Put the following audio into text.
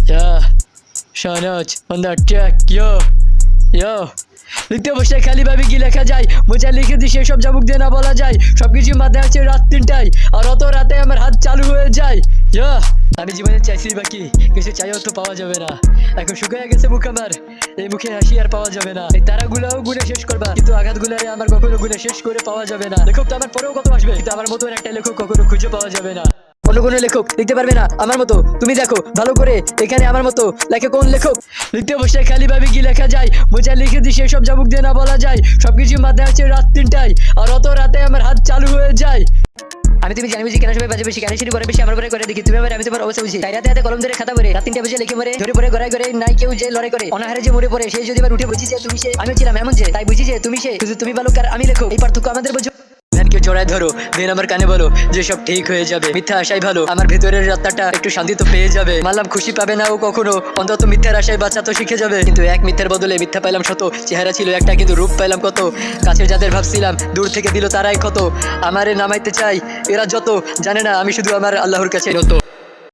Yeah, Shahnaz on the track, yo, yo. লিখতে বসে খালি ভাবে কি লেখা যায়, বোঝা লিখে দিই সেসব যা মুখ দিয়ে না বলা যায়। সবকিছু মাথায় আছে রাত 3টায়, আর অত রাতে আমার হাত চালু হয়ে যায়। আমি জীবনে চাইছি বাকি কিছু চাইও তো পাওয়া যাবে না। এখন শুকিয়ে গেছে মুখ আমার, এই মুখে হাসি আর পাওয়া যাবে না। এই তারাগুলাও গুনে শেষ করবা, কিন্তু আঘাতগুলারে আমার কখনো গুনে শেষ করে পাওয়া যাবে না। লেখক তো আমার পরেও কত আসবে, কিন্তু আমার মতন একটা লেখক কখনো খুঁজে পাওয়া যাবে না। অন্য কোনো লেখক লিখতে পারবে না আমার মতো, তুমি দেখো ভালো করে এখানে আমার মতো লেখে কোন লেখক। লিখতে বসে খালি ভাবে কি লেখা যায়, বোঝা লিখে দিই সেসব যা মুখ দিয়ে না বলা যায়। সবকিছু মাথায় আছে রাত 3টায়, আর অত রাতে আমার হাত চালু হয়ে যায়। আমি তুমি জানি বুঝি কেন সবাই বাজে বেশি, কেন শুরু করে বেশি আমার পরে করে দেখি তুমি আমার, আমি তোমার অবস্থা বুঝি। তাই রাতে হাতে কলম ধরে খাতা ভরে রাত 3টা বেজে লিখে মরে ধরে পরে গড়াই করে নাই কেউ যে লড়াই করে অনাহারে যে মরে পড়ে, সেই যদি এবার উঠে বুঝি যে তুমি সে, আমি ছিলাম এমন যে, তাই বুঝি যে তুমি সে, শুধু তুমি ভালো কার আমি লেখো, এই পার্থক্য আমাদের বোঝো। ধ্যানকে জড়ায় ধরো, দেন আমার কানে বলো যে সব ঠিক হয়ে যাবে। মিথ্যা আশাই ভালো, আমার ভেতরের রাতটা একটু শান্তি তো পেয়ে যাবে। মানলাম খুশি পাবে না ও কখনো, অন্তত মিথ্যার আশায় বাচ্চা তো শিখে যাবে। কিন্তু এক মিথ্যার বদলে মিথ্যা পাইলাম শত, চেহারা ছিল একটা কিন্তু রূপ পাইলাম কত। কাছের যাদের ভাবছিলাম দূর থেকে দিল তারাই ক্ষত, আমারে নামাইতে চাই এরা যত, জানে না আমি শুধু আমার আল্লাহর কাছে নত।